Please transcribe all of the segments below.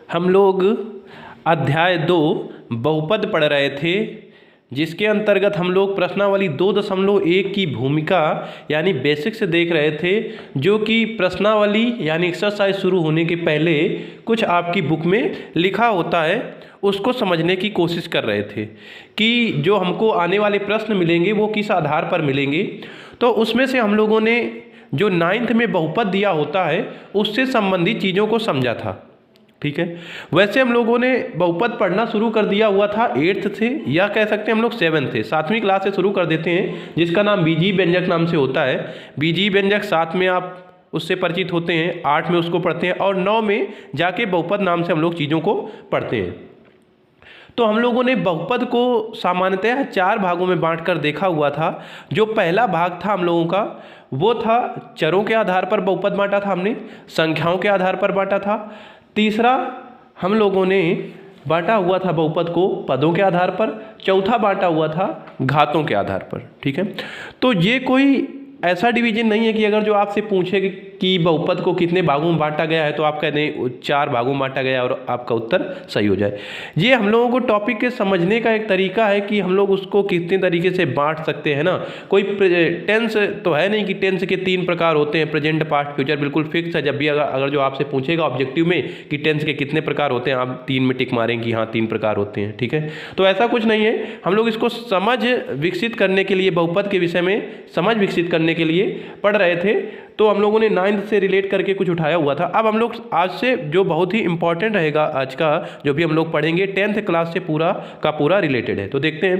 हम लोग अध्याय 2 बहुपद पढ़ रहे थे, जिसके अंतर्गत हम लोग प्रश्नावली 2.1 की भूमिका यानी बेसिक्स देख रहे थे, जो कि प्रश्नावली यानी एक्सरसाइज शुरू होने के पहले कुछ आपकी बुक में लिखा होता है, उसको समझने की कोशिश कर रहे थे कि जो हमको आने वाले प्रश्न मिलेंगे वो किस आधार पर मिलेंगे। तो उसमें से हम लोगों ने जो 9th में बहुपद दिया होता है उससे संबंधित चीज़ों को समझा था। ठीक है, वैसे हम लोगों ने बहुपद पढ़ना शुरू कर दिया हुआ था 8th से, या कह सकते हैं हम लोग 7th से, 7वीं क्लास से शुरू कर देते हैं, जिसका नाम बीजीय व्यंजक नाम से होता है। बीजीय व्यंजक 7 में आप उससे परिचित होते हैं, 8 में उसको पढ़ते हैं और 9 में जाके बहुपद नाम से हम लोग चीज़ों को पढ़ते हैं। तो हम लोगों ने बहुपद को सामान्यतः 4 भागों में बांटकर देखा हुआ था। जो पहला भाग था हम लोगों का वो था चरों के आधार पर बहुपद बांटा था हमने, संख्याओं के आधार पर बांटा था। तीसरा हम लोगों ने बांटा हुआ था बहुपद को पदों के आधार पर। चौथा बांटा हुआ था घातों के आधार पर। ठीक है, तो ये कोई ऐसा डिवीजन नहीं है कि अगर जो आपसे पूछे कि बहुपद को कितने भागों में बांटा गया है तो आप कह दें 4 भागों में बांटा गया और आपका उत्तर सही हो जाए। ये हम लोगों को टॉपिक के समझने का एक तरीका है कि हम लोग उसको कितने तरीके से बांट सकते हैं ना। कोई टेंस तो है नहीं कि टेंस के 3 प्रकार होते हैं, प्रेजेंट, पास्ट, फ्यूचर, बिल्कुल फिक्स है। जब भी अगर जो आपसे पूछेगा ऑब्जेक्टिव में कि टेंस के कितने प्रकार होते हैं, आप 3 में टिक मारेंगे कि हाँ 3 प्रकार होते हैं। ठीक है, तो ऐसा कुछ नहीं है। हम लोग इसको समझ विकसित करने के लिए, बहुपद के विषय में समझ विकसित करने के लिए पढ़ रहे थे। तो हम लोगों ने 9th से रिलेट करके कुछ उठाया हुआ था। अब हम लोग आज से जो बहुत ही इंपॉर्टेंट रहेगा, आज का जो भी हम लोग पढ़ेंगे 10th क्लास से पूरा का पूरा रिलेटेड है। तो देखते हैं।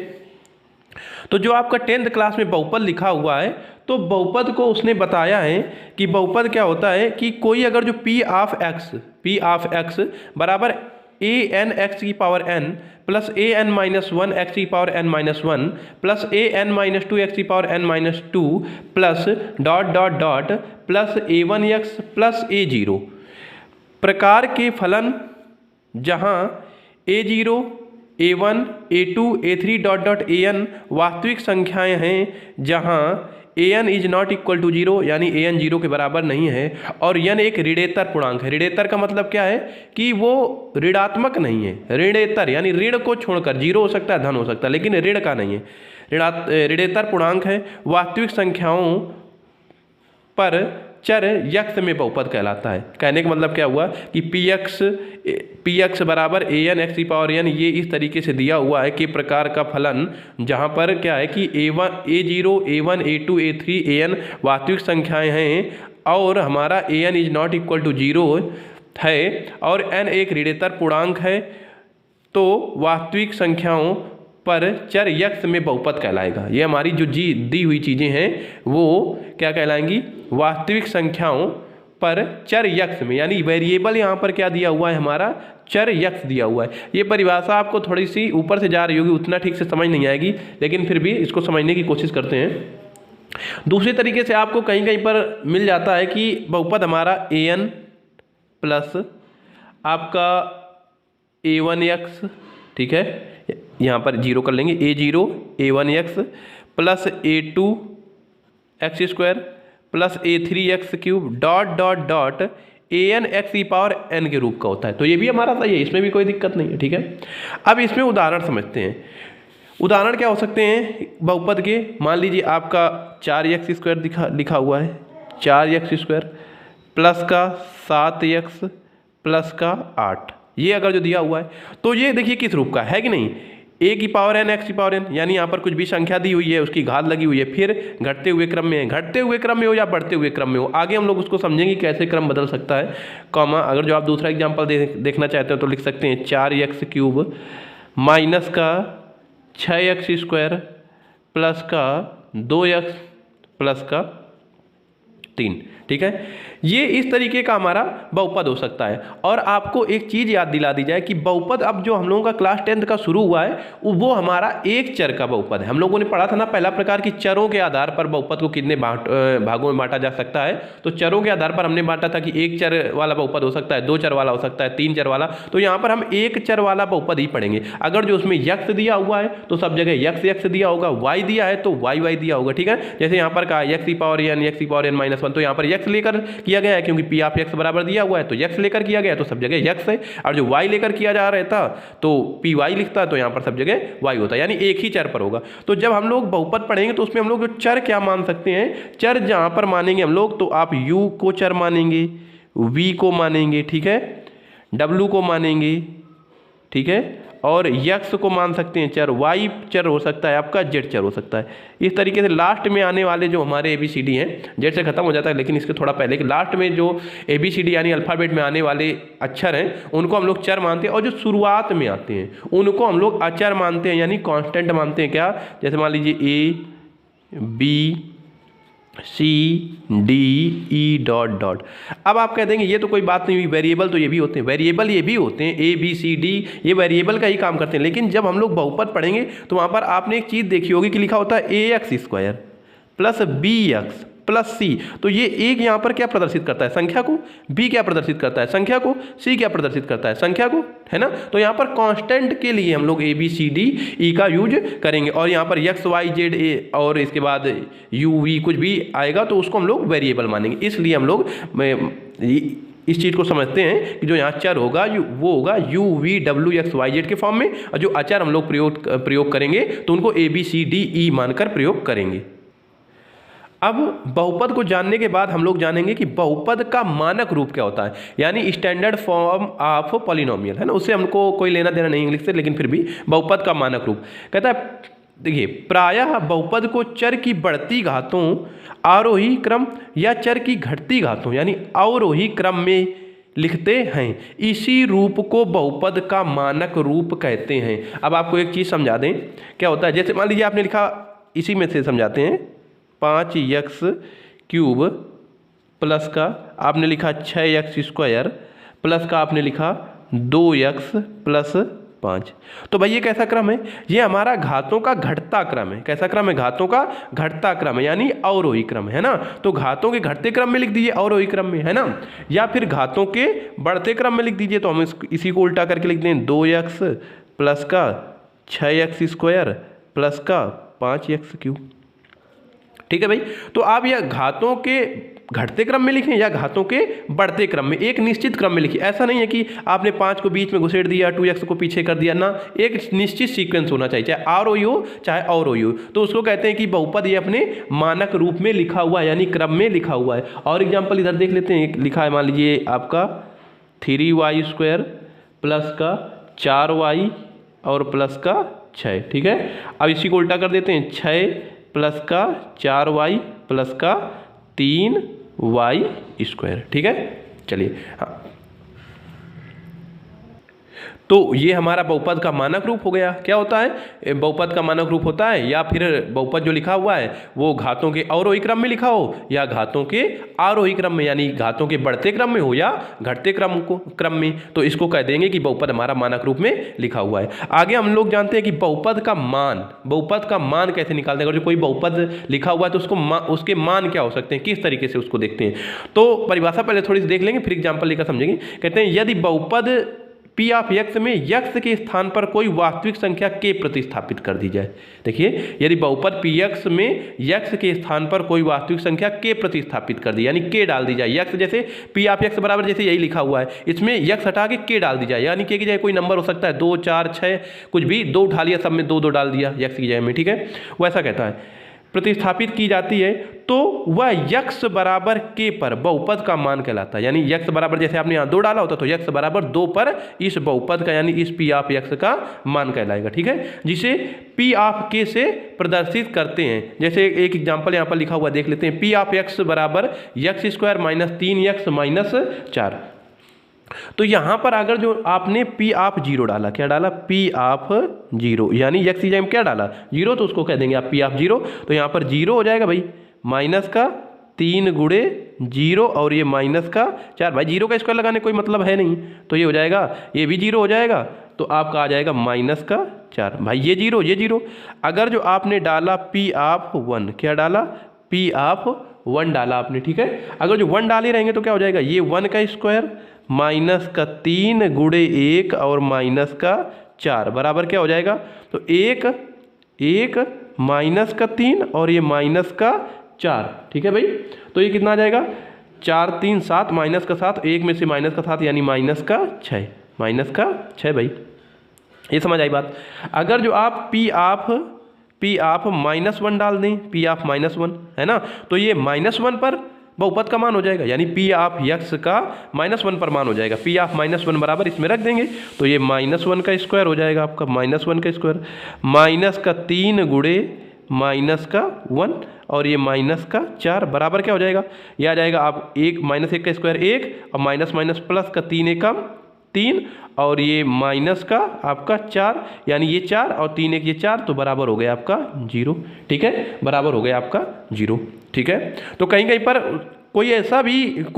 तो जो आपका 10th क्लास में बहुपद लिखा हुआ है, तो बहुपद को उसने बताया है कि बहुपद क्या होता है कि कोई अगर जो P ऑफ x बराबर an x की power n plus an minus 1 x की power n minus 1 plus an minus 2 x की power n minus 2 plus dot dot dot plus a1x plus a0 प्रकार के फलन जहाँ a0 a1 a2 a3 dot dot an वास्तविक संख्याएं हैं, जहाँ an is not equal to 0 यानी an 0 के बराबर नहीं है, और n एक ऋणेतर पूर्णांक है। ऋणेतर का मतलब क्या है कि वो ऋणात्मक नहीं है। ऋणेतर यानी ऋण को छोड़कर, 0 हो सकता है, धन हो सकता है, लेकिन ऋण का नहीं है। ऋणेतर पूर्णांक है। वास्तविक संख्याओं पर चर यक्ष में बहुपद कहलाता है। कहने का मतलब क्या हुआ कि px बराबर an x की पावर n, ये इस तरीके से दिया हुआ है कि प्रकार का फलन जहाँ पर क्या है कि a0 a1 a2 a3 an वास्तविक संख्याएं हैं और हमारा an is not equal to 0 है और n एक ऋणेतर पूर्णांक है, तो वास्तविक संख्याओं पर चर यक्ष में बहुपद कहलाएगा। ये हमारी जो दी हुई चीज़ें हैं वो क्या कहलाएंगी, वास्तविक संख्याओं पर चर यक्ष में, यानी वेरिएबल यहाँ पर क्या दिया हुआ है, हमारा चर यक्ष दिया हुआ है। ये परिभाषा आपको थोड़ी सी ऊपर से जा रही होगी, उतना ठीक से समझ नहीं आएगी, लेकिन फिर भी इसको समझने की कोशिश करते हैं। दूसरे तरीके से आपको कहीं कहीं पर मिल जाता है कि बहुपद हमारा an प्लस आपका a1x, ठीक है, यहाँ पर 0 कर लेंगे, a0 a1x plus a2 x square plus a3x cube dot dot dot an x की पावर n के रूप का होता है। तो ये भी हमारा सही है, इसमें भी कोई दिक्कत नहीं है। ठीक है, अब इसमें उदाहरण समझते हैं। उदाहरण क्या हो सकते हैं बहुपद के, मान लीजिए आपका 4x स्क्वायर लिखा हुआ है, 4x स्क्वायर प्लस का 7x प्लस का 8, ये अगर जो दिया हुआ है तो ये देखिए किस रूप का है कि नहीं, a की पावर n x की पावर n, यानी यहाँ पर कुछ भी संख्या दी हुई है उसकी घात लगी हुई है, फिर घटते हुए क्रम में है, घटते हुए क्रम में हो या बढ़ते हुए क्रम में हो, आगे हम लोग उसको समझेंगे कैसे क्रम बदल सकता है। कॉमा अगर जो आप दूसरा एग्जाम्पल देखना चाहते हो तो लिख सकते हैं 4x क्यूब माइनस का 6x स्क्वायर प्लस का 2x प्लस का 3। ठीक है, ये इस तरीके का हमारा बहुपद हो सकता है। और आपको एक चीज़ याद दिला दी जाए कि बहुपद अब जो हम लोगों का क्लास 10th का शुरू हुआ है वो हमारा एक चर का बहुपद है। हम लोगों ने पढ़ा था ना पहला प्रकार की चरों के आधार पर बहुपद को कितने भागों में बांटा जा सकता है। तो चरों के आधार पर हमने बांटा था कि 1 चर वाला बहुपद हो सकता है, 2 चर वाला हो सकता है, 3 चर वाला। तो यहाँ पर हम 1 चर वाला बहुपद ही पढ़ेंगे। अगर जो उसमें यक्ष दिया हुआ है तो सब जगह यक्ष दिया होगा, y दिया है तो y दिया होगा। ठीक है, जैसे यहाँ पर कहा x की पावर n x की पावर n माइनस 1, तो यहाँ पर यक्ष लेकर किया किया गया है, क्योंकि पी ऑफ एक्स बराबर दिया हुआ है तो एक्स लेकर किया गया है, तो सब जगह एक्स है। और जो वाई लेकर किया जा रहा था तो पी वाई लिखता है, तो यहाँ पर सब जगह वाई होता है, यानी एक ही चर पर होगा। तो जब हम लोग बहुपद पढ़ेंगे तो उसमें हम लोग जो चर क्या मान सकते हैं, चर जहाँ पर मानेंगे हम लोग, तो आप यू को चर मानेंगे, वी को मानेंगे, ठीक है, डब्लू को मानेंगे, ठीक है, और यक्स को मान सकते हैं चर, वाई चर हो सकता है आपका, जेड चर हो सकता है। इस तरीके से लास्ट में आने वाले जो हमारे ABCD हैं, जेड से खत्म हो जाता है लेकिन इसके थोड़ा पहले कि लास्ट में जो ABCD यानी अल्फ़ाबेट में आने वाले अक्षर हैं उनको हम लोग चर मानते हैं, और जो शुरुआत में आते हैं उनको हम लोग अचर मानते हैं, यानी कांस्टेंट मानते हैं। क्या, जैसे मान लीजिए A, B, C, D, E dot dot. अब आप कह देंगे ये तो कोई बात नहीं हुई, वेरिएबल तो ये भी होते हैं, वेरिएबल ये भी होते हैं, A, B, C, D ये वेरिएबल का ही काम करते हैं। लेकिन जब हम लोग बहुपद पढ़ेंगे तो वहाँ पर आपने एक चीज़ देखी होगी कि लिखा होता है AX² plus BX plus C। तो ये एक यहाँ पर क्या प्रदर्शित करता है, संख्या को, B क्या प्रदर्शित करता है, संख्या को, C क्या प्रदर्शित करता है, संख्या को, है ना। तो यहाँ पर कांस्टेंट के लिए हम लोग ABCD E का यूज करेंगे, और यहाँ पर X Y Z A और इसके बाद U V कुछ भी आएगा तो उसको हम लोग वेरिएबल मानेंगे। इसलिए हम लोग इस चीज़ को समझते हैं कि जो यहाँ चर होगा वो होगा UVWXYZ के फॉर्म में, और जो अचर हम लोग प्रयोग करेंगे तो उनको ABCD E मानकर प्रयोग करेंगे। अब बहुपद को जानने के बाद हम लोग जानेंगे कि बहुपद का मानक रूप क्या होता है, यानी स्टैंडर्ड फॉर्म ऑफ पॉलिनोमियल, है ना। उससे हमको कोई लेना देना नहीं इंग्लिश से, लेकिन फिर भी बहुपद का मानक रूप कहता है, देखिए, प्रायः बहुपद को चर की बढ़ती घातों आरोही क्रम या चर की घटती घातों यानी अवरोही क्रम में लिखते हैं। इसी रूप को बहुपद का मानक रूप कहते हैं। अब आपको एक चीज़ समझा दें, क्या होता है, जैसे मान लीजिए आपने लिखा, इसी में से समझाते हैं, 5x³ प्लस का आपने लिखा 6x² प्लस का आपने लिखा 2x प्लस 5। तो भाई ये कैसा क्रम है, ये हमारा घातों का घटता क्रम है। कैसा क्रम है, घातों का घटता क्रम है, यानी अवरोही क्रम है ना। तो घातों के घटते क्रम में लिख दीजिए, अवरोही क्रम में, है ना, या फिर घातों के बढ़ते क्रम में लिख दीजिए। तो हम इसी को उल्टा करके लिख दें, 2x प्लस का 6x² प्लस का 5x³। ठीक है भाई। तो आप यह घातों के घटते क्रम में लिखें या घातों के बढ़ते क्रम में, एक निश्चित क्रम में लिखिए। ऐसा नहीं है कि आपने 5 को बीच में घुसेड़ दिया, 2x को पीछे कर दिया ना, एक निश्चित सीक्वेंस होना चाहिए, चाहे आरोही हो चाहे अवरोही हो। तो उसको कहते हैं कि बहुपद ये अपने मानक रूप में लिखा हुआ है, यानी क्रम में लिखा हुआ है। और एग्जाम्पल इधर देख लेते हैं, लिखा है मान लीजिए आपका 3y² प्लस का 4y और प्लस का 6। ठीक है, अब इसी को उल्टा कर देते हैं, 6 प्लस का 4y प्लस का 3y²। ठीक है, चलिए, हाँ, तो ये हमारा बहुपद का मानक रूप हो गया। क्या होता है, बहुपद का मानक रूप होता है, या फिर बहुपद जो लिखा हुआ है वो घातों के अवरोही क्रम में लिखा हो या घातों के आरोही क्रम में, यानी घातों के बढ़ते क्रम में हो या घटते क्रम में। तो इसको कह देंगे कि बहुपद हमारा मानक रूप में लिखा हुआ है। आगे हम लोग जानते हैं कि बहुपद का मान कैसे निकालते हैं। अगर जो कोई बहुपद लिखा हुआ है तो उसके मान क्या हो सकते हैं, किस तरीके से उसको देखते हैं। तो परिभाषा पहले थोड़ी सी देख लेंगे, फिर एग्जाम्पल लेकर समझेंगे। कहते हैं यदि बहुपद P ऑफ x में x के स्थान पर कोई वास्तविक संख्या k प्रतिस्थापित कर दी जाए। देखिए, यदि बहुपद Px में x के स्थान पर कोई वास्तविक संख्या k प्रतिस्थापित कर दी, यानी k डाल दी जाए। x जैसे P ऑफ x बराबर जैसे यही लिखा हुआ है, इसमें x हटा के k डाल दी जाए, यानी k की जगह कोई नंबर हो सकता है 2, 4, 6 कुछ भी, 2 उठा लिया, सब में 2 2 डाल दिया x की जगह में। ठीक है, वैसा कहता है प्रतिस्थापित की जाती है तो वह x बराबर k पर बहुपद का मान कहलाता है। यानी x बराबर जैसे आपने यहाँ 2 डाला होता तो x बराबर 2 पर इस बहुपद का यानी इस P ऑफ x का मान कहलाएगा। ठीक है, जिसे P ऑफ k से प्रदर्शित करते हैं। जैसे एक एग्जांपल यहाँ पर लिखा हुआ देख लेते हैं, P ऑफ x बराबर x² माइनस 3x माइनस 4। तो यहाँ पर अगर जो आपने P ऑफ 0 डाला, क्या डाला, P ऑफ 0, यानी x की जगह में क्या डाला 0, तो उसको कह देंगे आप P ऑफ 0। तो यहाँ पर 0 हो जाएगा भाई, माइनस का 3 गुणे 0 और ये माइनस का 4। भाई 0 का स्क्वायर लगाने कोई मतलब है नहीं, तो ये हो जाएगा, ये भी 0 हो जाएगा, तो आपका आ जाएगा माइनस का 4। भाई ये 0 ये 0। अगर जो आपने डाला P ऑफ 1, क्या डाला, P ऑफ 1 डाला आपने। ठीक है, अगर जो 1 डाले रहेंगे तो क्या हो जाएगा, ये 1 का स्क्वायर माइनस का 3 गुणे 1 और माइनस का 4 बराबर क्या हो जाएगा, तो 1 माइनस का 3 और ये माइनस का 4। ठीक है भाई, तो ये कितना आ जाएगा, 4 3 7 माइनस का 7, एक में से माइनस का 7 यानी माइनस का 6, माइनस का 6 भाई। ये समझ आई बात। अगर जो आप पी आप -1 डाल दें, पी आप -1 है ना, तो ये -1 पर बहुपद का मान हो जाएगा, यानी पी आप यक्स का -1 पर मान हो जाएगा। पी आप -1 बराबर इसमें रख देंगे तो ये -1 का स्क्वायर हो जाएगा आपका, -1 का स्क्वायर, माइनस का 3 गुणे माइनस का 1 और ये माइनस का 4 बराबर क्या हो जाएगा, ये आ जाएगा आप -1 का स्क्वायर 1 और माइनस माइनस प्लस का 3 एकम 3 और ये माइनस का आपका 4 यानी ये 4 और 3 1 ये 4 तो बराबर हो गया आपका 0। ठीक है, बराबर हो गया आपका 0। ठीक है, तो कहीं कहीं पर कोई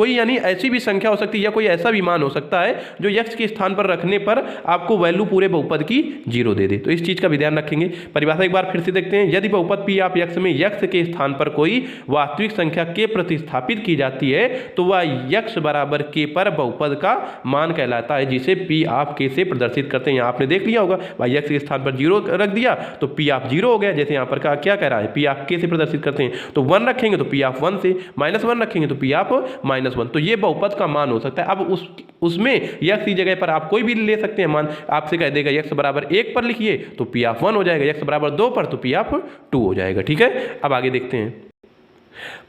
यानी ऐसी भी संख्या हो सकती है या कोई ऐसा भी मान हो सकता है जो यक्स के स्थान पर रखने पर आपको वैल्यू पूरे बहुपद की 0 दे दे। तो इस चीज़ का भी ध्यान रखेंगे। परिभाषा एक बार फिर से देखते हैं। यदि बहुपद पी आप यक्स में यक्स के स्थान पर कोई वास्तविक संख्या के प्रतिस्थापित की जाती है तो वह यक्स बराबर के पर बहुपद का मान कहलाता है, जिसे पी आप के से प्रदर्शित करते हैं। यहाँ आपने देख लिया होगा, भाई यक्स के स्थान पर 0 रख दिया तो पी आप 0 हो गया। जैसे यहाँ पर क्या कह रहा है, पी आप के से प्रदर्शित करते हैं तो 1 रखेंगे तो पी आप 1 से, -1 रखेंगे तो पी आप -1, तो ये बहुपद का मान हो सकता है। अब उसमें यक्स की जगह पर आप कोई भी ले सकते हैं मान। आपसे कह देगा यक्स बराबर 1 पर लिखिए तो पी आप 1 हो जाएगा, यक्स बराबर 2 पर तो पी आप 2 हो जाएगा। ठीक है, अब आगे देखते हैं।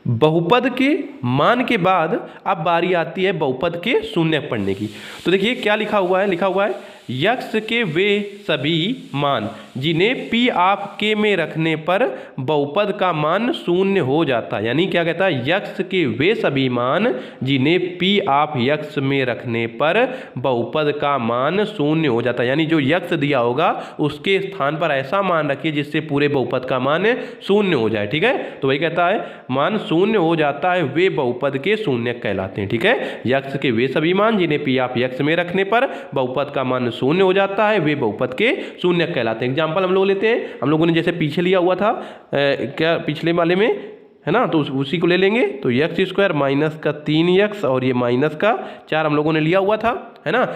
बहुपद के मान के बाद अब बारी आती है बहुपद के शून्य पढ़ने की। तो देखिए क्या लिखा हुआ है, यक्स के वे सभी मान जिन्हें पी आप के में रखने पर बहुपद का मान शून्य हो जाता है। यानी क्या कहता है, यक्स के वे सभी मान जिन्हें पी आप यक्स में रखने पर बहुपद का मान शून्य हो जाता है। यानी जो यक्स दिया होगा उसके स्थान पर ऐसा मान रखिए जिससे पूरे बहुपद का मान शून्य हो जाए। ठीक है, तो वही कहता है मान शून्य हो जाता है वे बहुपद के शून्य कहलाते हैं। ठीक है, यक्स के वे सभी मान जिन्हें पी आप यक्स में रखने पर बहुपद का मान शून्य हो जाता है वे बहुपद के शून्य कहलाते हैं। एग्जाम्पल हम लोग लेते हैं, हम लोगों ने जैसे पीछे लिया हुआ था क्या पिछले वाले में है ना, तो उसी को ले लेंगे। तो यक्स स्क्वायर माइनस का 3x और ये माइनस का 4 हम लोगों ने लिया हुआ था, है ना।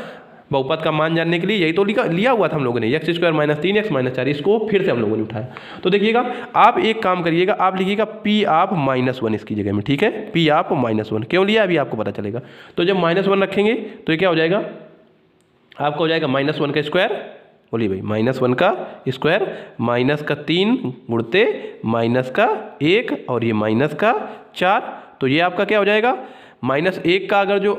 बहुपद का मान जानने के लिए यही तो लिया हुआ था हम लोगों ने, यक्स स्क्वायर -3x -4, इसको फिर से हम लोगों ने उठाया। तो देखिएगा आप एक काम करिएगा, आप लिखिएगा पी आप -1 इसकी जगह में। ठीक है, पी आप -1 क्यों लिया अभी आपको पता चलेगा। तो जब -1 रखेंगे तो ये क्या हो जाएगा, आपका हो जाएगा -1 का स्क्वायर, बोलिए भाई -1 का स्क्वायर माइनस का 3 गुणते माइनस का 1 और ये माइनस का 4, तो ये आपका क्या हो जाएगा, -1 का अगर जो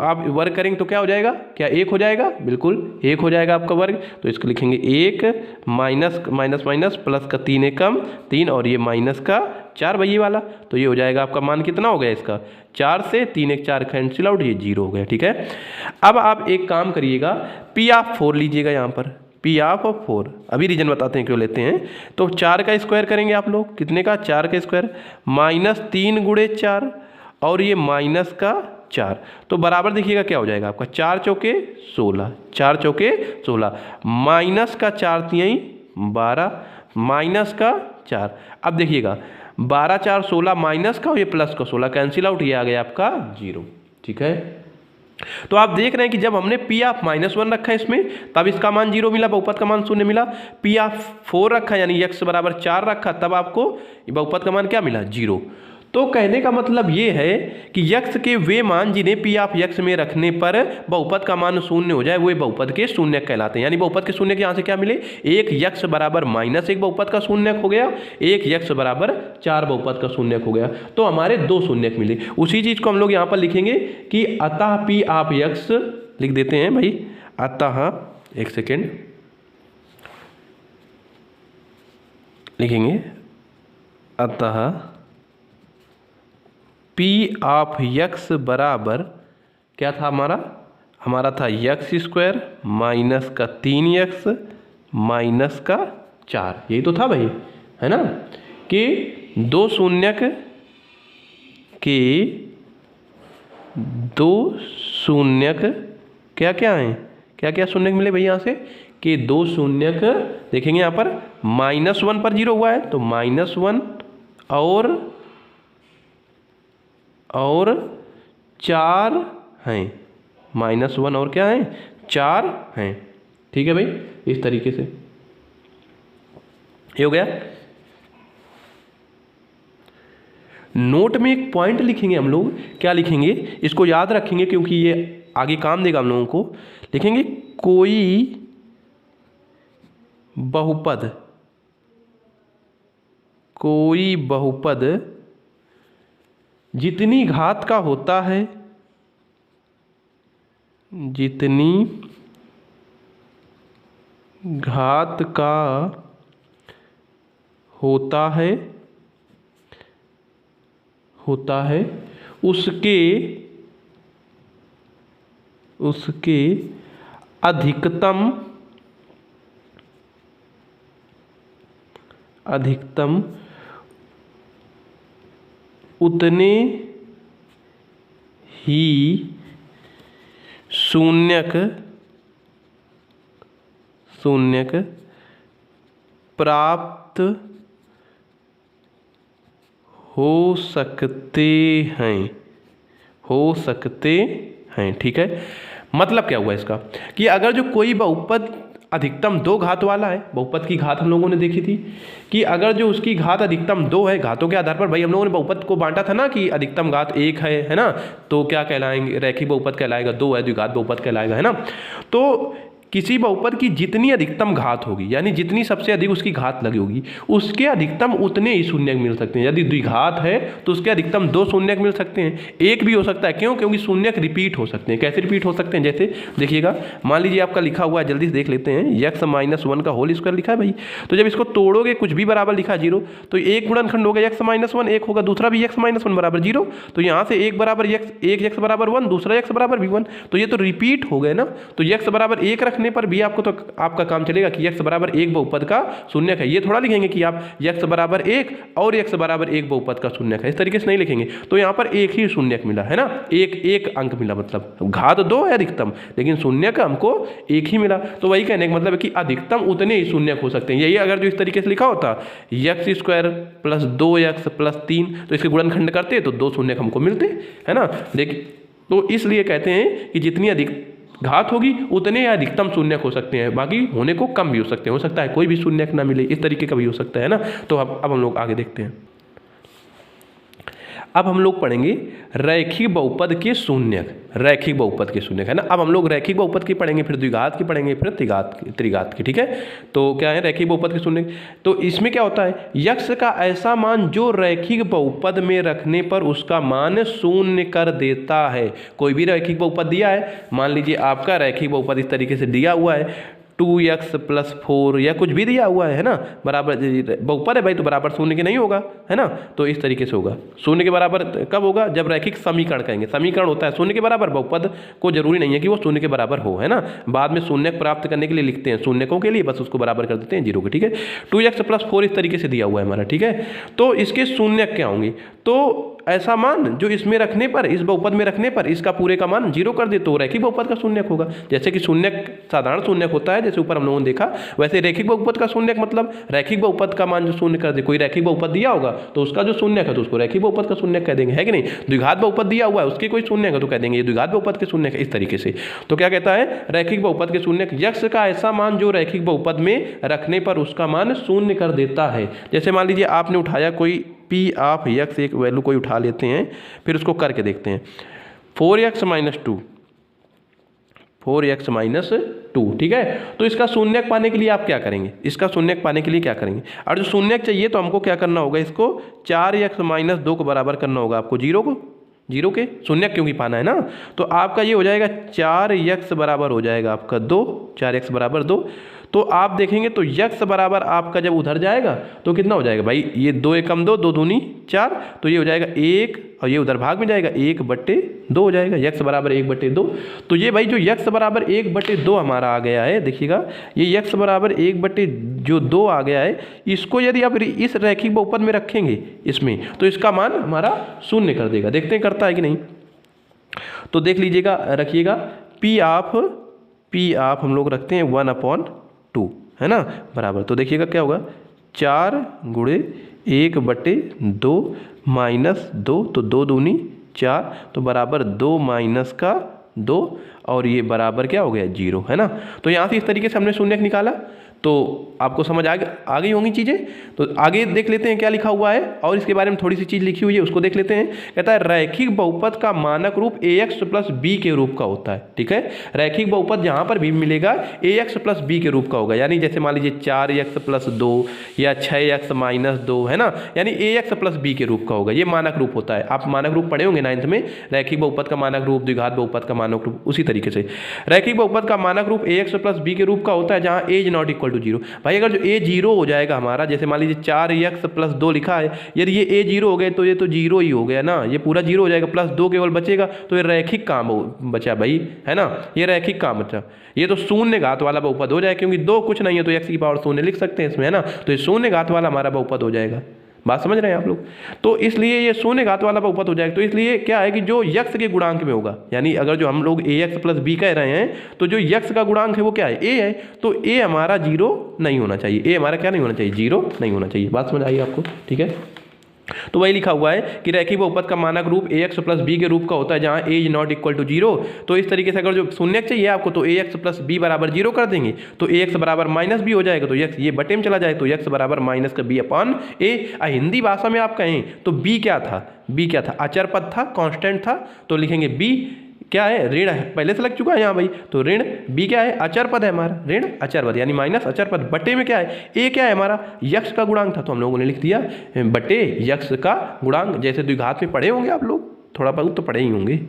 आप वर्ग करेंगे तो क्या हो जाएगा, क्या 1 हो जाएगा, बिल्कुल 1 हो जाएगा आपका वर्ग। तो इसको लिखेंगे 1 माइनस माइनस माइनस प्लस का 3 एकम 3 और ये माइनस का 4 वही वाला, तो ये हो जाएगा आपका मान कितना हो गया इसका, 4 से 3 1 4 कैंसिल आउट, ये 0 हो गया। ठीक है, अब आप एक काम करिएगा, पी आप 4 लीजिएगा यहाँ पर, पी आप 4, अभी रीजन बताते हैं क्यों लेते हैं। तो 4 का स्क्वायर करेंगे आप लोग, कितने का, 4 का स्क्वायर -3 गुणे 4 और ये माइनस का 4, तो बराबर देखिएगा क्या हो जाएगा आपका, 4 चौके 16, 4 चौके 16 माइनस का 4 तिहाई 12 माइनस का 4। अब देखिएगा 12 4 16 माइनस का और ये प्लस का 16 कैंसिल आउट, ये आ गया आपका 0। ठीक है, तो आप देख रहे हैं कि जब हमने पी आप -1 रखा है इसमें तब इसका मान 0 मिला, बहुपद का मान 0 मिला। पी आप 4 रखा यानी x बराबर 4 रखा तब आपको बहुपद का मान क्या मिला, 0। तो कहने का मतलब ये है कि यक्स के वे मान जिन्हें पी आप यक्स में रखने पर बहुपद का मान शून्य हो जाए वे बहुपद के शून्य कहलाते हैं। यानी बहुपद के शून्य यहाँ से क्या मिले, एक यक्स बराबर -1 बहुपद का शून्य हो गया, एक यक्स बराबर 4 बहुपद का शून्य हो गया, तो हमारे 2 शून्य मिले। उसी चीज़ को हम लोग यहाँ पर लिखेंगे कि अतः पी आप यक्स लिख देते हैं भाई, अतः एक सेकेंड लिखेंगे, अतः पी आप यक्स बराबर क्या था हमारा था यक्स स्क्वायर माइनस का 3x माइनस का 4, यही तो था भाई, है ना, कि 2 शून्यक के 2 शून्यक क्या क्या हैं, क्या क्या शून्यक मिले भाई यहाँ से, कि 2 शून्यक देखेंगे यहाँ पर -1 पर 0 हुआ है तो -1 और 4 हैं, -1 और क्या हैं, 4 हैं। ठीक है भाई, इस तरीके से ये हो गया। नोट में एक पॉइंट लिखेंगे हम लोग, क्या लिखेंगे, इसको याद रखेंगे क्योंकि ये आगे काम देगा हम लोगों को। लिखेंगे कोई बहुपद, कोई बहुपद जितनी घात का होता है, जितनी घात का होता है उसके अधिकतम उतने ही शून्यक प्राप्त हो सकते हैं। ठीक है, मतलब क्या हुआ इसका कि अगर जो कोई बहुपद अधिकतम 2 घात वाला है, बहुपद की घात हम लोगों ने देखी थी कि अगर जो उसकी घात अधिकतम 2 है, घातों के आधार पर भाई हम लोगों ने बहुपद को बांटा था ना कि अधिकतम घात 1 है ना, तो क्या कहलाएंगे, रैखिक बहुपद कहलाएगा, 2 है द्विघात बहुपद कहलाएगा, है ना। तो किसी बहुपद की जितनी अधिकतम घात होगी, यानी जितनी सबसे अधिक उसकी घात लगी होगी, उसके अधिकतम उतने ही शून्यक मिल सकते हैं। यदि द्विघात है तो उसके अधिकतम 2 शून्यक मिल सकते हैं, 1 भी हो सकता है। क्यों? क्योंकि शून्यक रिपीट हो सकते हैं। कैसे रिपीट हो सकते हैं? जैसे देखिएगा, मान लीजिए आपका लिखा हुआ है, जल्दी से देख लेते हैं, x-1 का होल स्क्वायर लिखा है भाई। तो जब इसको तोड़ोगे, कुछ भी बराबर लिखा 0, तो एक गुणनखंड होगा x-1, एक होगा दूसरा भी x-1 बराबर 0। तो यहाँ से एक बराबर x बराबर 1, दूसरा x बराबर भी 1, तो ये तो रिपीट हो गए ना। तो x बराबर 1 रखने पर भी आपको तो आपका काम चलेगा कि x बराबर 1 बहुपद का शून्यक है। ये थोड़ा लिखेंगे कि आप x बराबर 1 और x बराबर 1 बहुपद का शून्यक है, इस तरीके से नहीं लिखेंगे। तो यहाँ पर एक ही शून्यक मिला है ना, एक अंक मिला, मतलब घात 2 है अधिकतम, लेकिन शून्यक हमको एक ही मिला। तो वही कहने का मतलब है कि अधिकतम उतने ही शून्यक हो सकते हैं। यही अगर जो इस तरीके से लिखा होता x² + 2x + 3, तो इसके गुणनखंड करते तो 2 शून्यक हमको मिलते, है ना। लेकिन तो इसलिए कहते हैं कि जितनी अधिक घात होगी उतने अधिकतम शून्यक हो सकते हैं, बाकी होने को कम भी हो सकते हैं। हो सकता है कोई भी शून्यक ना मिले, इस तरीके का भी हो सकता है ना। तो अब हम लोग आगे देखते हैं। अब हम लोग पढ़ेंगे रैखिक बहुपद के शून्यक, रैखिक बहुपद के शून्यक, है ना। अब हम लोग रैखिक बहुपद की पढ़ेंगे, फिर द्विघात की पढ़ेंगे, फिर त्रिघात की। ठीक है, तो क्या है रैखिक बहुपद के शून्यक? तो इसमें क्या होता है, यक्ष का ऐसा मान जो रैखिक बहुपद में रखने पर उसका मान शून्य कर देता है। कोई भी रैखिक बहुपद दिया है, मान लीजिए आपका रैखिक बहुपद इस तरीके से दिया हुआ है 2x + 4 या कुछ भी दिया हुआ है ना, बराबर बहुपद है भाई, तो बराबर शून्य के नहीं होगा, है ना। तो इस तरीके से होगा। शून्य के बराबर कब होगा? जब रैखिक समीकरण कहेंगे। समीकरण होता है शून्य के बराबर, बहुपद को जरूरी नहीं है कि वो शून्य के बराबर हो, है ना। बाद में शून्यक प्राप्त करने के लिए लिखते हैं, शून्यकों के लिए बस उसको बराबर कर देते हैं 0 के। ठीक है, 2x + 4 इस तरीके से दिया हुआ है हमारा। ठीक है, तो इसके शून्यक क्या होंगे? तो ऐसा मान जो इसमें रखने पर, इस बहुपद में रखने पर इसका पूरे का मान 0 कर दे तो रैखिक बहुपद का शून्यक होगा। जैसे कि शून्यक साधारण शून्यक होता है, जैसे ऊपर हम लोगों ने देखा, वैसे रैखिक बहुपद का शून्यक मतलब रैखिक बहुपद का मान जो शून्य कर दे। कोई रैखिक बहुपद दिया होगा तो उसका जो शून्यक है तो उसको रैखिक बहुपद का शून्यक कह देंगे, है कि नहीं। द्विघात बहुपद दिया हुआ है, उसके कोई शून्यक है तो कह देंगे ये द्विघात बहुपद के शून्यक है, इस तरीके से। तो क्या कहता है, रैखिक बहुपद के शून्यक, यक्ष का ऐसा मान जो रैखिक बहुपद में रखने पर उसका मान शून्य कर देता है। जैसे मान लीजिए आपने उठाया कोई p ऑफ x, एक वैल्यू कोई उठा लेते हैं, फिर उसको करके देखते हैं 4x - 2, ठीक है। तो इसका शून्यक पाने के लिए आप क्या करेंगे, इसका शून्यक पाने के लिए क्या करेंगे? और जो शून्यक चाहिए तो हमको क्या करना होगा, इसको 4x - 2 को बराबर करना होगा आपको, 0 के शून्यक क्योंकि पाना है ना। तो आपका ये हो जाएगा 4x बराबर हो जाएगा आपका 2, 4x बराबर 2। तो आप देखेंगे तो x बराबर आपका जब उधर जाएगा तो कितना हो जाएगा भाई, ये 2 × 2 2 दूनी 4, तो ये हो जाएगा 1 और ये उधर भाग में जाएगा 1/2 हो जाएगा, x बराबर 1/2। तो ये भाई जो x बराबर 1/2 हमारा आ गया है, देखिएगा ये x बराबर 1/2 आ गया है, इसको यदि आप इस रैखिक बहुपद में रखेंगे इसमें, तो इसका मान हमारा शून्य कर देगा। देखते हैं करता है कि नहीं। तो देख लीजिएगा, रखिएगा p ऑफ हम लोग रखते हैं 1/2, है ना, बराबर। तो देखिएगा क्या होगा, 4 × 1/2 - 2, तो 2 दूनी 4, तो बराबर 2 - 2, और ये बराबर क्या हो गया 0, है ना। तो यहाँ से इस तरीके से हमने शून्यक निकाला। तो आपको समझ आ गई होंगी चीज़ें। तो आगे देख लेते हैं क्या लिखा हुआ है, और इसके बारे में थोड़ी सी चीज़ लिखी हुई है उसको देख लेते हैं। कहता है रैखिक बहुपद का मानक रूप ax + b के रूप का होता है। ठीक है, रैखिक बहुपद जहाँ पर भी मिलेगा ax + b के रूप का होगा, यानी जैसे मान लीजिए 4x + 2 या 6x - 2 है ना, यानी ax + b के रूप का होगा। ये मानक रूप होता है, आप मानक रूप पढ़े होंगे 9th में, रैखिक बहुपद का मानक रूप, द्विघात बहुपद का मानक रूप। उसी तरीके से रैखिक बहुपद का मानक रूप ax + b के रूप का होता है जहाँ a ≠ = 0। भाई अगर जो a 0 हो जाएगा हमारा, जैसे मान लीजिए 4x + 2 लिखा है, यदि ये a 0 हो गए तो ये तो 0 ही हो गया ना, ये पूरा 0 हो जाएगा, +2 केवल बचेगा, तो ये रैखिक काम बचा भाई, है ना, ये रैखिक काम बचा। ये तो शून्य घात वाला बहुपद हो जाएगा, क्योंकि 2 कुछ नहीं है तो x⁻0 लिख सकते हैं इसमें, है ना, तो ये शून्य घात वाला हमारा बहुपद हो जाएगा। बात समझ रहे हैं आप लोग। तो इसलिए ये शून्य घात वाला बहुपद हो जाएगा। तो इसलिए क्या है कि जो यक्ष के गुणांक में होगा, यानी अगर जो हम लोग ax + b कह रहे हैं, तो जो यक्ष का गुणांक है वो क्या है, a है, तो a हमारा 0 नहीं होना चाहिए, a हमारा क्या नहीं होना चाहिए, 0 नहीं होना चाहिए। बात समझ आई आपको, ठीक है। तो वही लिखा हुआ है कि रैखिक बहुपद का मानक रूप ax + b के रूप का होता है जहाँ a ≠ 0। तो इस तरीके से अगर जो शून्य चाहिए आपको, तो ax + b = 0 कर देंगे, तो ax = -b हो जाएगा, तो x ये बटे में चला जाए, तो x = -b/a। हिंदी भाषा में आप कहें तो b क्या था, अचर पद था, कांस्टेंट था, तो लिखेंगे b क्या है, ऋण है, पहले से लग चुका है यहाँ भाई, तो ऋण b क्या है, अचर पद है हमारा, ऋण अचर पद यानी माइनस अचर पद, बटे में क्या है, a क्या है हमारा, यक्ष का गुणांक था, तो हम लोगों ने लिख दिया बटे यक्ष का गुणांक। जैसे द्विघात में पढ़े होंगे आप लोग, थोड़ा बहुत तो पढ़े ही होंगे।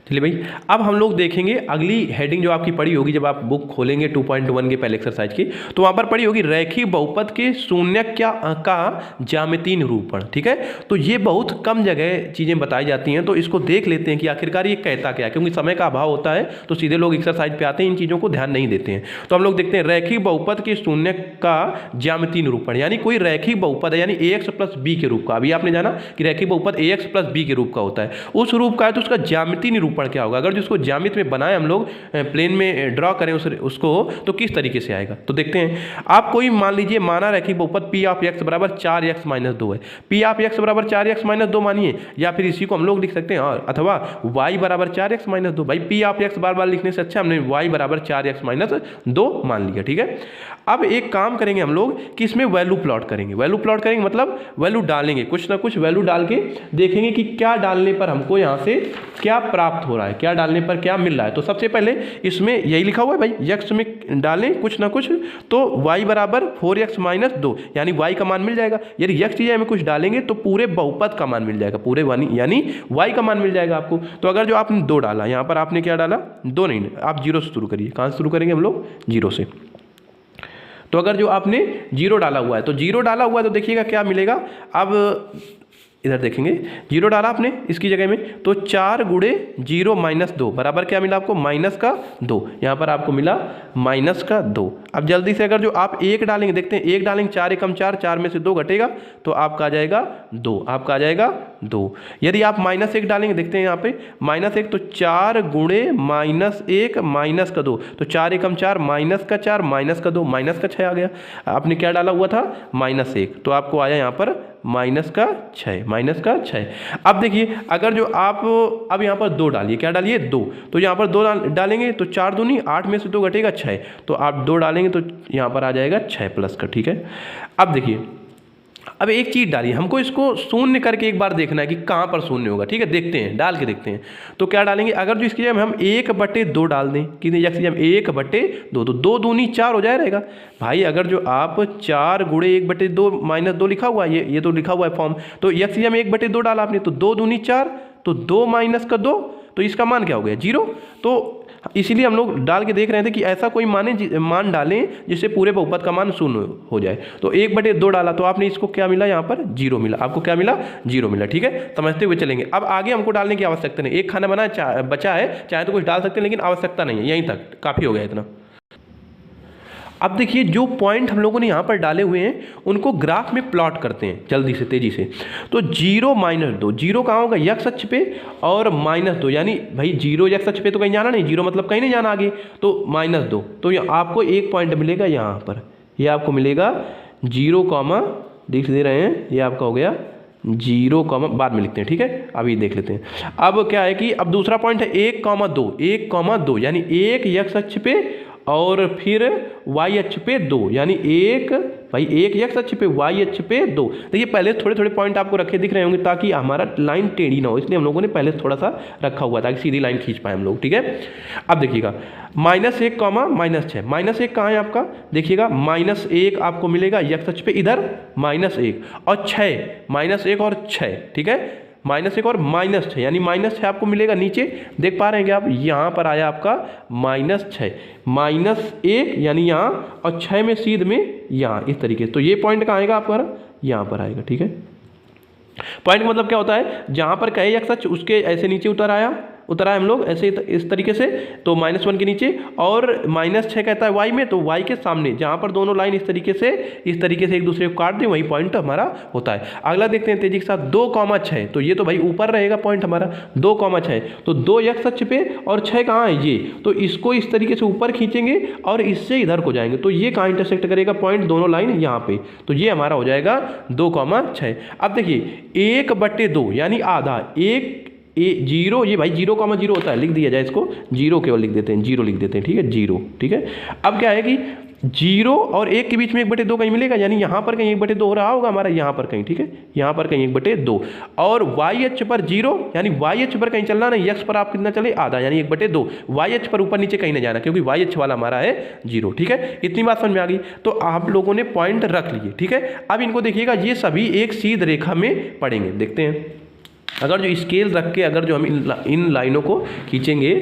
चलिए भाई, अब हम लोग देखेंगे अगली हेडिंग जो आपकी पढ़ी होगी, जब आप बुक खोलेंगे 2.1 के पहले एक्सरसाइज की, तो वहाँ पर पढ़ी होगी रैखिक बहुपद के शून्यक का ज्यामितीय निरूपण। ठीक है, तो ये बहुत कम जगह चीज़ें बताई जाती हैं, तो इसको देख लेते हैं कि आखिरकार ये कहता क्या है, क्योंकि समय का अभाव होता है तो सीधे लोग एक्सरसाइज पे आते हैं, इन चीज़ों को ध्यान नहीं देते हैं। तो हम लोग देखते हैं रैखिक बहुपद के शून्यक का ज्यामितीय निरूपण, यानी कोई रैखिक बहुपद है, यानी ax + b के रूप का। अभी आपने जाना कि रैखिक बहुपद ax + b के रूप का होता है, उस रूप का है, तो उसका ज्यामितीय निरूपण क्या होगा। अगर जिसको ज्यामिति में बनाए हम लोग, प्लेन में ड्रॉ करें उसको, तो किस तरीके से आएगा, तो देखते हैं। आप कोई मान लीजिए माना रैखिक बहुपद p ऑफ x = 4x - 2 है, p ऑफ x = 4x - 2 मानिए, या फिर इसी को हम लोग लिख सकते हैं, और अथवा y = 4x - 2। भाई p ऑफ x बार बार लिखने से अच्छा हमने y = 4x - 2 मान लिया। ठीक है, अब एक काम करेंगे हम लोग कि इसमें वैल्यू प्लॉट करेंगे। वैल्यू प्लॉट करेंगे मतलब वैल्यू डालेंगे, कुछ ना कुछ वैल्यू डाल के देखेंगे कि क्या डालने पर हमको यहाँ से क्या प्राप्त हो रहा है, क्या डालने पर क्या मिल रहा है। तो सबसे पहले इसमें यही लिखा हुआ है भाई, यक्ष में डालें कुछ ना कुछ, तो y = 4x - 2, यानी y का मान मिल जाएगा। यदि यक्ष चीज़ में कुछ डालेंगे तो पूरे बहुपद का मान मिल जाएगा, पूरे यानी y का मान मिल जाएगा आपको। तो अगर जो आपने 2 डाला, यहाँ पर आपने क्या डाला, 2 नहीं, आप 0 से शुरू करिए। कहाँ से शुरू करेंगे हम लोग, 0 से। तो अगर जो आपने 0 डाला हुआ है, तो 0 डाला हुआ है, तो देखिएगा क्या मिलेगा। अब इधर देखेंगे, 0 डाला आपने इसकी जगह में, तो 4 × 0 - 2 बराबर क्या मिला आपको, -2। यहाँ पर आपको मिला -2। अब जल्दी से अगर जो आप 1 डालेंगे, देखते हैं 1 डालेंगे, 4 × 4, 4 में से 2 घटेगा, तो आपका आ जाएगा 2, आपका आ जाएगा 2। यदि आप -1 डालेंगे, देखते हैं यहाँ पे -1, तो 4 × -1 -2, तो 4 × 4 -4 -2 -6 आ गया। आपने क्या डाला हुआ था, -1, तो आपको आया यहाँ पर -6। अब देखिए, अगर जो आप अब यहाँ पर 2 डालिए, क्या डालिए, 2, तो यहाँ पर 2 डालेंगे, तो 4 दूनी 8 में से 2 घटेगा 6, तो आप 2 डालेंगे तो यहाँ पर आ जाएगा 6 प्लस का। ठीक है, अब देखिए, अब एक चीज़ डालिए, हमको इसको शून्य करके एक बार देखना है कि कहाँ पर शून्य होगा। ठीक है, देखते हैं, डाल के देखते हैं। तो क्या डालेंगे, अगर जो इसकी जगह में हम 1/2 डाल दें, कि यक्ष की जगह 1/2, तो 2 दूनी 4 हो जाए रहेगा। भाई अगर जो आप 4 × 1/2 - 2 लिखा हुआ है, ये तो लिखा हुआ है फॉर्म, तो यक्ष की जगह में 1/2 डाला आपने, तो 2 दूनी 4, तो 2 - 2, तो इसका मान क्या हो गया, 0। तो इसीलिए हम लोग डाल के देख रहे थे कि ऐसा कोई मान डालें जिससे पूरे बहुपद का मान 0 हो जाए। तो 1/2 डाला, तो आपने इसको क्या मिला, यहाँ पर 0 मिला, आपको क्या मिला, 0 मिला। ठीक है, समझते हुए चलेंगे। अब आगे हमको डालने की आवश्यकता नहीं, एक खाना बना बचा है, चाहे तो कुछ डाल सकते हैं, लेकिन आवश्यकता नहीं है, यहीं तक काफ़ी हो गया इतना। अब देखिए, जो पॉइंट हम लोगों ने यहाँ पर डाले हुए हैं उनको ग्राफ में प्लॉट करते हैं जल्दी से, तेजी से। तो 0 - 2, 0 कहाँ होगा, x अक्ष पे, और -2, यानी भाई 0 x अक्ष पे तो कहीं जाना नहीं, 0 मतलब कहीं नहीं जाना आगे, तो -2, तो आपको एक पॉइंट मिलेगा यहाँ पर, ये आपको मिलेगा 0, देख दे रहे हैं, ये आपका हो गया 0, बाद में लिखते हैं। ठीक है, अभी देख लेते हैं। अब क्या है कि अब दूसरा पॉइंट है 1, 2, 1, 2, यानी 1 x अक्ष पे और फिर वाई अक्ष पे 2, यानी एक भाई एक एक्स अक्ष पे, वाई अक्ष पे 2। देखिए पहले थोड़े थोड़े पॉइंट आपको रखे दिख रहे होंगे ताकि हमारा लाइन टेढ़ी ना हो, इसलिए हम लोगों ने पहले थोड़ा सा रखा हुआ ताकि सीधी लाइन खींच पाए हम लोग, ठीक है। अब देखिएगा -1 कॉमा -6, -1 कहाँ है आपका, देखिएगा -1 आपको मिलेगा एक्स अक्ष पे इधर -1 और 6, -1 और 6, ठीक है, -1 और -6 यानी -6 आपको मिलेगा नीचे, देख पा रहे हैं आप, यहाँ पर आया आपका -6, -1 यानी यहाँ और 6 में सीध में यहाँ, इस तरीके से। तो ये पॉइंट कहाँ आएगा आपका, यहाँ पर आएगा, ठीक है। पॉइंट मतलब क्या होता है, जहाँ पर कहे एक्स अक्ष उसके ऐसे नीचे उतर आए हम लोग ऐसे इस तरीके से, तो -1 के नीचे, और -6 कहता है वाई में, तो वाई के सामने जहाँ पर दोनों लाइन इस तरीके से एक दूसरे को काट दें, वही पॉइंट हमारा होता है। अगला देखते हैं तेजी के साथ 2,6, तो ये तो भाई ऊपर रहेगा पॉइंट हमारा 2,6, तो 2 एक्स अक्ष पे और 6 कहाँ है ये, तो इसको इस तरीके से ऊपर खींचेंगे और इससे इधर को जाएंगे, तो ये कहाँ इंटरसेक्ट करेगा पॉइंट, दोनों लाइन यहाँ पे, तो ये हमारा हो जाएगा 2,6। अब देखिए 1/2 यानी आधा, 0, ये भाई 0,0 होता है, लिख दिया जाए इसको 0, केवल लिख देते हैं 0 लिख देते हैं, ठीक है 0, ठीक है। अब क्या है कि 0 और 1 के बीच में 1/2 कहीं मिलेगा, यानी यहाँ पर कहीं 1/2 हो रहा होगा हमारा, यहाँ पर कहीं, ठीक है, यहाँ पर कहीं 1/2, और वाई अक्ष पर 0 यानी वाई अक्ष पर कहीं चलना नहीं, एक्स पर आप कितना चले, आधा, यानी 1/2, वाई अक्ष पर ऊपर नीचे कहीं नहीं जाना क्योंकि वाई अक्ष वाला हमारा है 0, ठीक है। इतनी बात समझ में आ गई, तो आप लोगों ने पॉइंट रख लिए, ठीक है। अब इनको देखिएगा, ये सभी एक सीध रेखा में पड़ेंगे, देखते हैं। अगर जो स्केल रख के अगर जो हम इन लाइनों को खींचेंगे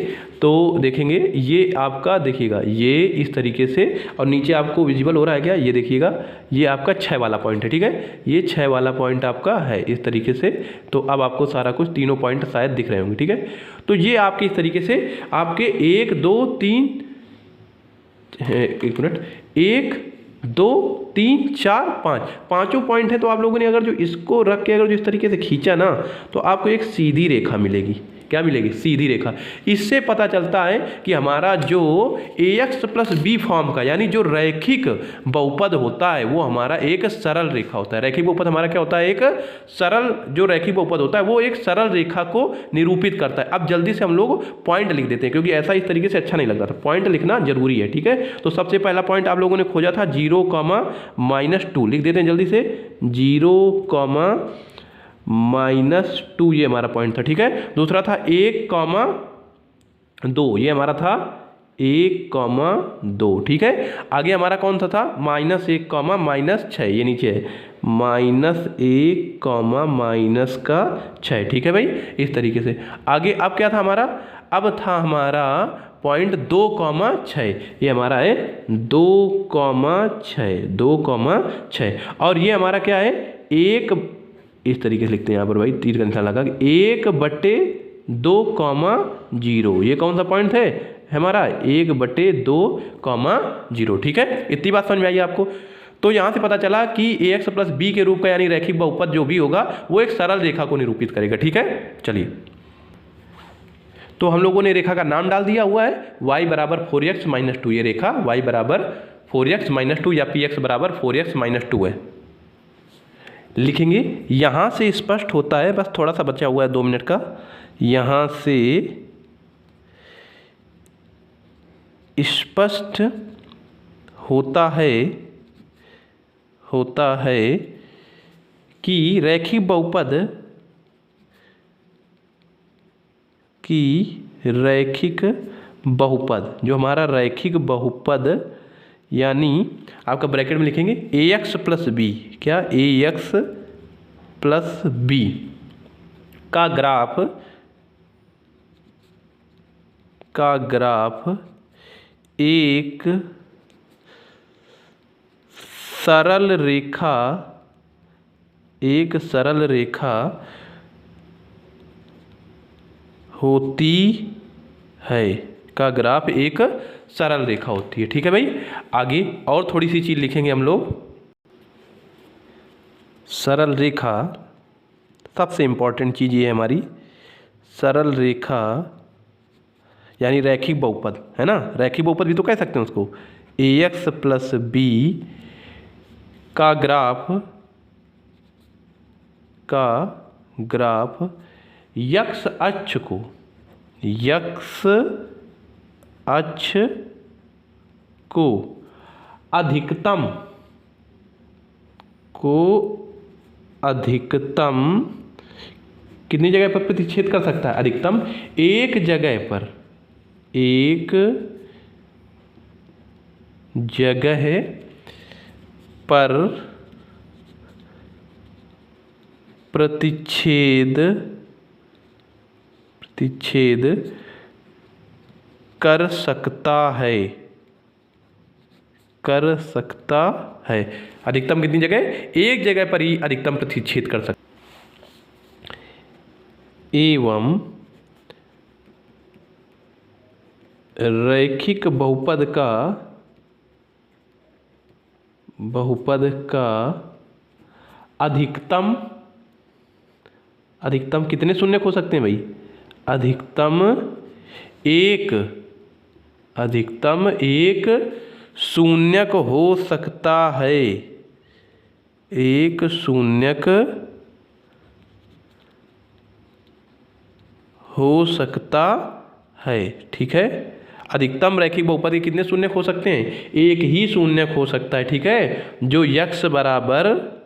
तो देखेंगे ये आपका, देखिएगा ये इस तरीके से, और नीचे आपको विजिबल हो रहा है क्या, ये देखिएगा ये आपका 6 वाला पॉइंट है, ठीक है, ये 6 वाला पॉइंट आपका है इस तरीके से। तो अब आपको सारा कुछ तीनों पॉइंट शायद दिख रहे होंगे, ठीक है। तो ये आपके इस तरीके से आपके 1 2 3 1 मिनट 1 2 3 4 5 पाँचों पॉइंट है। तो आप लोगों ने अगर जो इसको रख के अगर जो इस तरीके से खींचा ना, तो आपको एक सीधी रेखा मिलेगी, क्या मिलेगी, सीधी रेखा। इससे पता चलता है कि हमारा जो ax + b फॉर्म का यानी जो रैखिक बहुपद होता है वो हमारा एक सरल रेखा होता है। रैखिक बहुपद हमारा क्या होता है, एक सरल, जो रैखिक बहुपद होता है वो एक सरल रेखा को निरूपित करता है। अब जल्दी से हम लोग पॉइंट लिख देते हैं क्योंकि ऐसा इस तरीके से अच्छा नहीं लग रहा था, पॉइंट लिखना जरूरी है, ठीक है। तो सबसे पहला पॉइंट आप लोगों ने खोजा था 0,-2, लिख देते हैं जल्दी से, 0,-2 ये हमारा पॉइंट था, ठीक है। दूसरा था 1,2, ये हमारा था 1,2, ठीक है। आगे हमारा कौन सा था, -1,-6, ये नीचे है, -1,-6, ठीक है भाई, इस तरीके से। आगे अब क्या था हमारा, अब था हमारा पॉइंट 2,6, ये हमारा है 2,6, और ये हमारा क्या है, एक, इस तरीके से लिखते हैं यहाँ पर भाई, तीर का निशान लगा, 1/2,0, ये कौन सा पॉइंट है हमारा, 1/2,0, ठीक है। इतनी बात समझ में आई आपको। तो यहाँ से पता चला कि ax + b के रूप का यानी रैखिक बहुपद जो भी होगा वो एक सरल रेखा को निरूपित करेगा, ठीक है। चलिए, तो हम लोगों ने रेखा का नाम डाल दिया हुआ है, y = 4x - 2, ये रेखा y = 4x - 2 या px = 4x - 2 है, लिखेंगे। यहाँ से स्पष्ट होता है, बस थोड़ा सा बचा हुआ है 2 मिनट का, यहाँ से स्पष्ट होता है कि रैखिक बहुपद जो हमारा रैखिक बहुपद यानी आपका ब्रैकेट में लिखेंगे ax + b, क्या, ax + b का ग्राफ एक सरल रेखा होती है, का ग्राफ एक सरल रेखा होती है, ठीक है भाई। आगे और थोड़ी सी चीज़ लिखेंगे हम लोग। सरल रेखा, सबसे इम्पॉर्टेंट चीज़ ये है हमारी, सरल रेखा यानी रैखिक बहुपद है ना, रैखिक बहुपद भी तो कह सकते हैं उसको, ax + b का ग्राफ x अक्ष को अधिकतम कितनी जगह पर प्रतिच्छेद कर सकता है? अधिकतम एक जगह पर प्रतिच्छेद कर सकता है। अधिकतम कितनी जगह? एक जगह पर ही अधिकतम प्रतिच्छेद कर सकता है। एवं रैखिक बहुपद का अधिकतम कितने शून्यक हो सकते हैं भाई? अधिकतम एक शून्यक हो सकता है। एक शून्यक हो सकता है, ठीक है। अधिकतम रैखिक बहुपद के कितने शून्यक हो सकते हैं? एक ही शून्यक हो सकता है, ठीक है, जो यक्स बराबर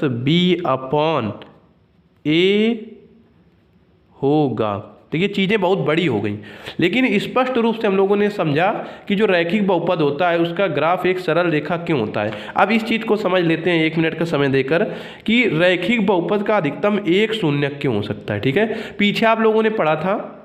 -b/a होगा। देखिए चीज़ें बहुत बड़ी हो गई, लेकिन स्पष्ट रूप से हम लोगों ने समझा कि जो रैखिक बहुपद होता है उसका ग्राफ एक सरल रेखा क्यों होता है। अब इस चीज़ को समझ लेते हैं 1 मिनट का समय देकर कि रैखिक बहुपद का अधिकतम एक शून्यक क्यों हो सकता है, ठीक है। पीछे आप लोगों ने पढ़ा था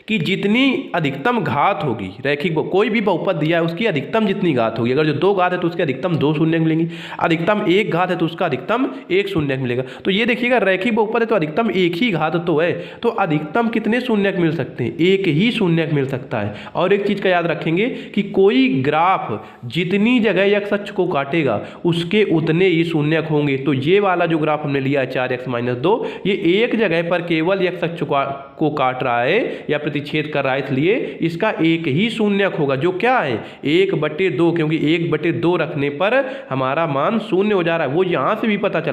कि जितनी अधिकतम घात होगी रैखिक कोई भी बहुपद दिया है उसकी अधिकतम जितनी घात होगी, अगर जो 2 घात है तो उसकी अधिकतम 2 शून्यक मिलेंगी, अधिकतम 1 घात है तो उसका अधिकतम 1 शून्यक मिलेगा। तो ये देखिएगा रैखिक बहुपद है तो अधिकतम एक ही घात तो है, तो अधिकतम कितने शून्यक मिल सकते हैं? एक ही शून्यक मिल सकता है। और एक चीज़ का याद रखेंगे कि कोई ग्राफ जितनी जगह x अक्ष को काटेगा उसके उतने ही शून्यक होंगे। तो ये वाला जो ग्राफ हमने लिया है 4x - 2, ये एक जगह पर केवल x अक्ष को काट रहा है या प्रतिच्छेद कर रहा है, इसलिए इसका एक ही शून्यक होगा, जो क्या है 1/2, क्योंकि 1/2 रखने पर हमारा मान शून्य हो जा रहा है। वो यहां से भी पता चला।